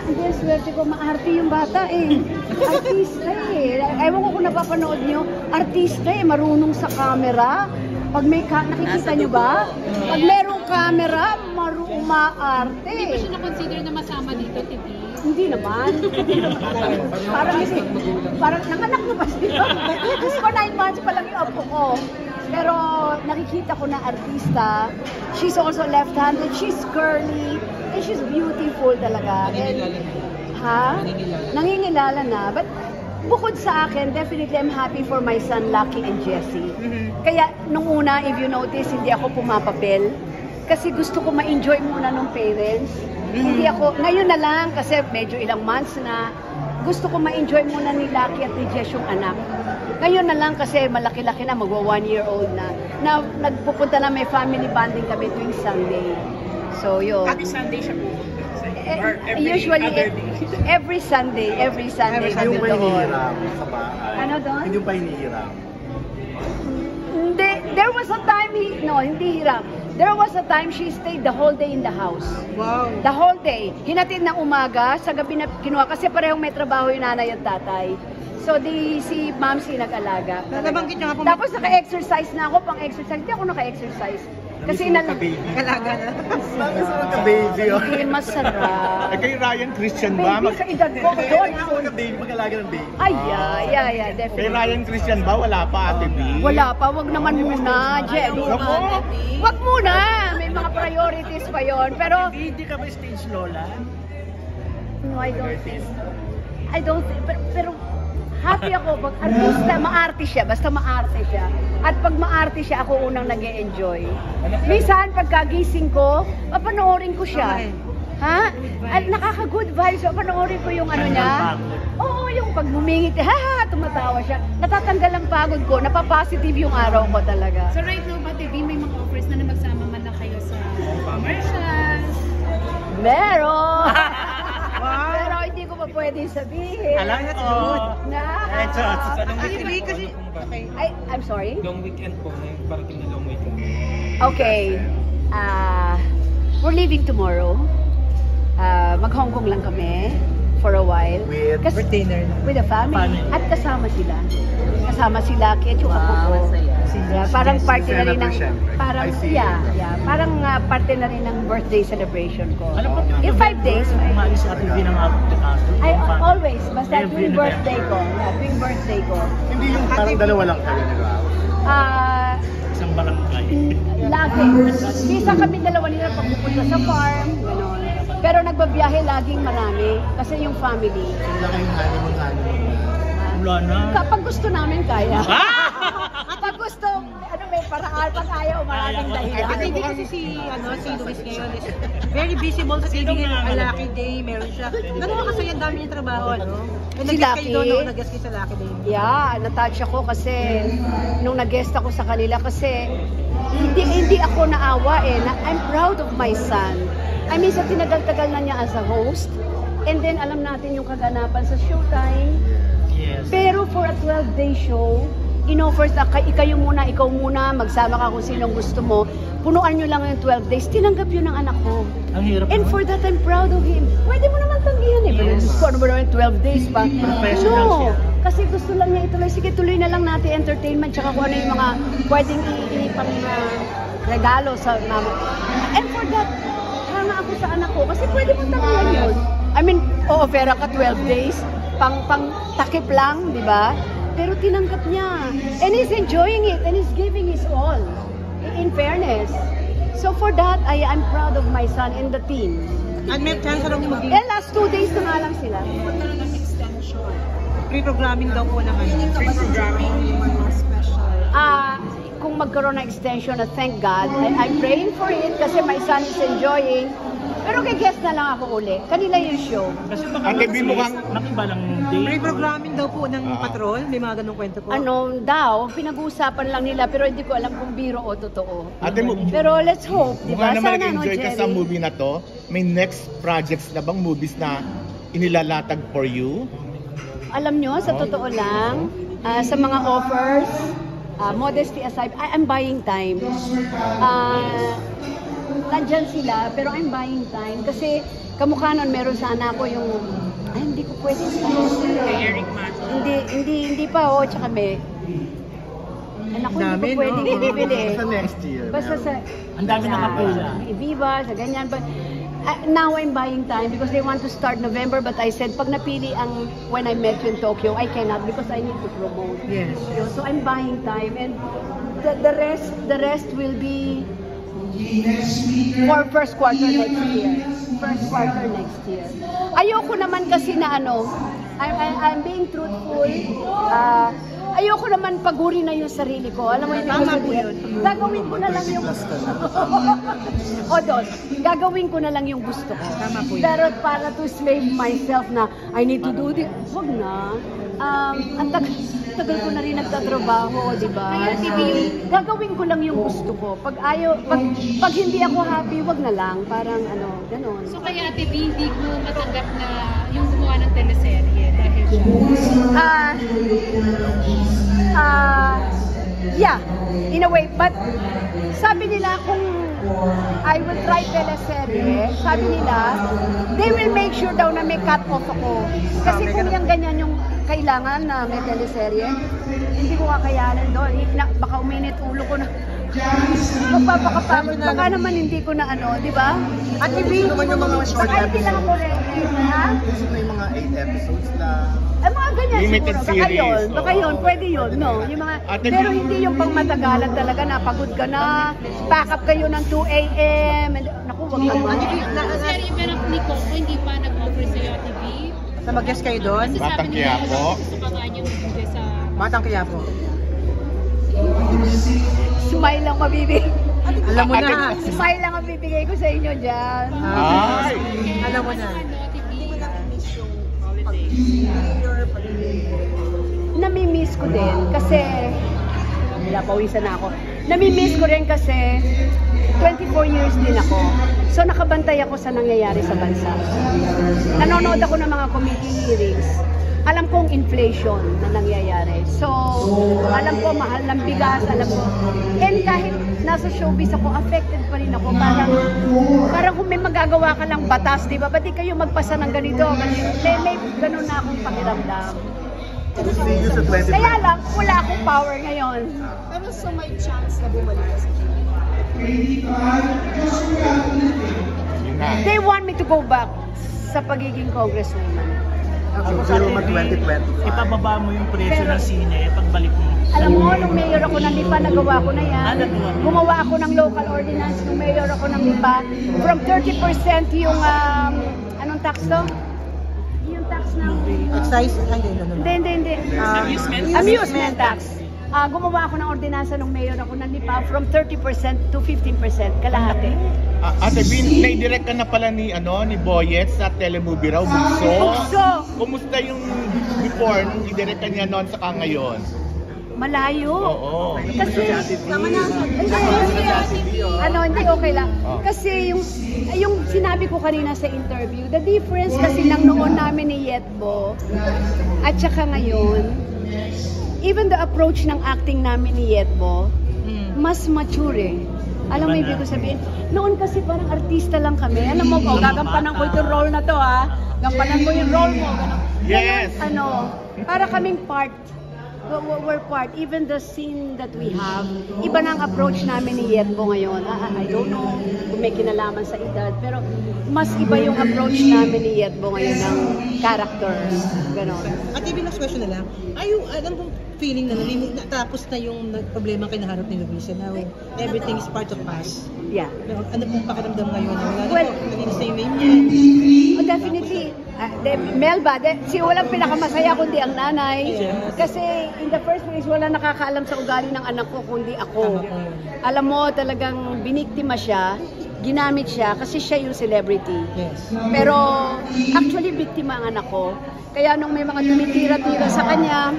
Hindi, swerte ko, maarte yung bata eh. Artista eh. Ewan ko kung napapanood nyo, artista eh, marunong sa camera. Pag may nakikita nyo ba? Pag merong camera, umaarte. Hindi ba siya na-consider na masama dito, TV? Hindi naman. Parang nanganak na ba siya? Just for 9 months pa lang yung apo ko. Pero nakikita ko na artista. She's also left-handed. She's curly. And she's beautiful talaga. Nangingilala na. But bukod sa akin, definitely I'm happy for my son, Lucky and Jessie. Kaya nung una, if you notice, hindi ako pumapapel. Kasi gusto ko ma-enjoy muna ng parents. Hindi ako, ngayon na lang, kasi medyo ilang months na, gusto ko ma-enjoy muna ni Lucky at ni Jess yung anak. Ngayon na lang kasi malaki-laki na, magwa 1-year-old na nagpupunta na, may family bonding kami tuwing Sunday. So, yun. Happy Sunday siya po. Usually, every Sunday. Yung may hinihiram sa bahay. Ano doon? Hindi yung pa hinihiram. Hindi, there was a time, hindi hiram. There was a time she stayed the whole day in the house. Wow. The whole day. Hinatid ng umaga, sa gabi na kinuha, kasi parehong may trabaho yung nanay at tatay. So, si ma'am nag-alaga. Nabanggit niyo nga po. Tapos naka-exercise na ako, pang-exercise. Hindi ako naka-exercise. Kasi Alaga na. Bakit sa magka-baby? Hindi masarap. Eh kay Ryan Christian ba? Baby sa edad ko doon. Sa magka-baby, mag-alaga ng baby. Ay, yeah, Kay definitely. Ryan Christian ba? Wala pa, Ate B? Wala pa, wag naman muna, Jelly. Naku! Wag muna, may mga priorities pa yon. Pero, Hindi ka ba stage lola? no, I don't think, pero happy ako pag artista, maarte siya, basta maarte siya. At pag maarte siya, ako unang nag-e-enjoy. Minsan, pagkagising ko, papanoorin ko siya. Ha? At nakaka-good vibes, papanoorin ko yung ano niya. Oo, yung pag bumingit, tumatawa siya. Natatanggal ang pagod ko, napapositive yung araw ko talaga. So right now ba, TV, may mga offers na magsama man na kayo sa commercials? Meron! Pero hindi ko pa pwedeng sabihin. Alam niya, good. Kasi, I'm sorry? Long weekend po, may parating na long weekend. Okay. We're leaving tomorrow. Mag-Hong Kong lang kami for a while. With dinner. With the family. At kasama sila. Kasama sila at yung apo ko. Yeah, parang party na rin ng parang parang parte na rin ng birthday celebration ko. In 5 days. Umalis sa TV ng Always, basta tuwing birthday ko. Tuwing birthday ko. Hindi yung parang dalawa lang kayo nag-out. Isang barangay. Lagi. Isa kami dalawa nila pagpupunta sa farm, gano'n. Pero nagbabiyahe laging marami kasi yung family. Wala kayong honeymoon. Wala na. Kapag gusto namin kaya. Kapag gusto, may paraan, pag ayaw, maraming dahilan. Kasi hindi kasi si Luis ngayon is very visible sa TV ngayon. A Lucky Day, meron siya. Ganun kasi ang dami niyang trabaho, ano? Si Lucky? Nag-guest kayo sa Lucky Day. Yeah, na-touch ako kasi nung nag-guest ako sa kanila kasi hindi ako naawa eh. I'm proud of my son. I mean, sa tinagal-tagal na niya as a host. And then, alam natin yung kaganapan sa Showtime. Yes. Pero for a 12-day show, in-offers na ikaw muna, magsama ka kung sinong gusto mo. Punuan nyo lang yung 12 days. Tinanggap yun ng anak ko. Ang hirap. And for that, I'm proud of him. Pwede mo naman tanggihan eh. Pero ano ba naman 12 days pa? Professional siya. Kasi gusto lang niya ituloy. Sige, tuloy na lang natin entertainment tsaka kung ano yung mga pwedeng ipang regalo sa mama. And for that, hanga ako sa anak ko. Kasi pwede mo tanggihan yun. I mean, o-offer ka 12 days. Pang takip lang, di ba? Pero tinanggap niya. And he's enjoying it and he's giving his all. In fairness. So for that, I'm proud of my son and the team. At may chance raw maging Last 2 days na nga lang sila. pre-programming daw po naman. Pre-programming, mga special. Kung magkaroon ng extension, thank God. I'm praying for it kasi my son is enjoying. Pero kay-guest na lang ako uli. Kanila yung show. Kasi Ate B, mukhang nakiba lang day. Pre-programming daw po ng patrol. May mga ganung kwento po. Ano daw, pinag-uusapan lang nila pero hindi ko alam kung biro o totoo. Ate mo, Pero let's hope, di ba? mukha naman Sana, nag-enjoy ka sa Jerry? movie na to. May next projects na bang movies na inilalatag for you? Alam nyo, sa totoo lang, sa mga offers, modesty aside, I'm buying time. nandyan sila, pero I'm buying time. Kasi kamukha nun, meron sana ako yung, ay, hindi ko pwede si Eric Mato. Hindi pa, tsaka may, anak ko, hindi ko pwede bibili. Basta next year. Basta sa, Ang dami na kapila. Viva, sa ganyan. But, now I'm buying time because they want to start November, but I said, pag napili ang when I met you in Tokyo, I cannot because I need to promote. Yes. So I'm buying time, and the rest will be for first quarter next year. First quarter next year. Ayoko naman kasi na I'm being truthful. Ayoko naman paguri na yung sarili ko. Alam mo yun? Tama po yun. Gagawin ko na lang yung gagawin ko na lang yung gusto ko. Tama po yun. Pero para to slave myself na I need to do this, wag na. Ang tagal ko na rin nagtatrabaho, di ba? Gagawin ko lang yung gusto ko. Pag hindi ako happy, wag na lang. Parang ganon. So kaya Ate B, hindi ko matanggap na yung gumawa ng teleserye dahil siya. Yeah, in a way. But sabi nila kung I will try teleserye, sabi nila, they will make sure daw na may cut off ako. Kasi kung yung ganyan yung kailangan na may teleserye, hindi ko kakayanan doon. Baka uminit ulo ko na. Magpapakapagod. Baka naman hindi ko na di ba? At ibig naman yung mga short baka hindi lang ako rin. Ha? Gusto mo yung mga 8 episodes na Mga ganyan limited siguro. Baka series. yun. Baka yun. Pwede yun. No? Yung mga, pero hindi yung pang matagalan talaga na pagod ka na. Pack up kayo ng 2 a.m. Naku, wag naman. Teleserye ba ni Coco hindi pa nag-offer sa'yo Ate B? Na mag-guest kayo doon? Kasi Batang sabi nila, Quiapo. gusto ka nga niya magbigay sa... Batang Quiapo. Smile lang mabibigay. Alam mo na. Smile lang ang bibigay ko sa inyo dyan. Ay! Alam mo na. Ate B? Namimiss ko din kasi pawisan na ako. Namimiss ko rin kasi 24 years din ako. So nakabantay ako sa nangyayari sa bansa. Nanonood ako ng mga committee hearings. Alam kong inflation na nangyayari. So, alam ko mahal ng bigas, alam ko. And kahit nasa showbiz ako, affected pa rin ako. Parang kung may magagawa ka lang batas, di ba? Ba't di kayo magpasa ng ganito? May ganun na akong pakiramdam. Kaya lang, wala akong power ngayon. Pero so may chance na bumalik ka sa They want me to go back sa pagiging congresswoman. Siguro mag-2020. Ipababa mo yung presyo ng sine pagbalik mo. Alam mo, nung mayor ako ng Lipa, nagawa ko na yan. Gumawa ako ng local ordinance nung mayor ako ng Lipa. From 30% yung, anong tax to? Yung tax ng... Excise? Ay, hindi. Amusement tax. Gumawa ako ng ordinansa nung mayor ako ng Lipa from 30% to 15%. Kalahati. Ate Bin, naidirect ka na pala ni Boyet sa telemovie raw, Bugso. Kumusta yung before nung idirect ka niya noon saka ngayon? Malayo. Oo. Kasi hindi okay lang. Kasi yung sinabi ko kanina sa interview, the difference kasi ng noon namin ni Yetbo at saka ngayon, even the approach ng acting namin ni Yetbo, mas mature eh. Alam mo, ibig ko sabihin, noon kasi parang artista lang kami. Alam mo, gagampanan ko itong role na to ha. Gampanan mo yung role mo. Yes! Para kaming part. We're part. Even the scene that we have, iba na ang approach namin ni Yetbo ngayon. I don't know kung may kinalaman sa edad, pero mas iba yung approach namin ni Yetbo ngayon ng characters. Ganon. At even last question na lang, alam kong feeling na natapos na yung problema kinaharap ni Luisa now everything is part of us. Yeah. Ano pong pakiramdam ngayon? Well, naging same name niya. Definitely. Melba, walang pinakamasaya kundi ang nanay. Kasi in the first place, wala nakakaalam sa ugali ng anak ko kundi ako. Alam mo, talagang biniktima siya, ginamit siya kasi siya yung celebrity. Yes. Pero actually, biktima ang anak ko. Kaya nung may mga tumitira-tira sa kanya,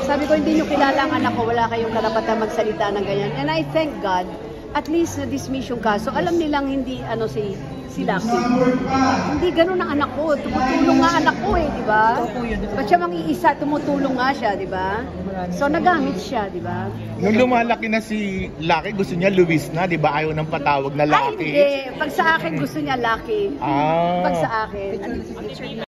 sabi ko, hindi nyo kilala ang anak ko, wala kayong karapatan magsalita ng ganyan. And I thank God. at least na-dismiss yung kaso. Alam nilang hindi si Lucky. Hindi ganun ang anak ko. Tumutulong nga anak ko di ba? Ba't siya mang-iisa, tumutulong nga siya, di ba? So nagamit siya, di ba? Nung lumalaki na si Lucky, gusto niya Luis na, di ba? Ayaw nang patawag na Ay, Lucky. hindi. Pag sa akin, gusto niya Lucky. Pag sa akin.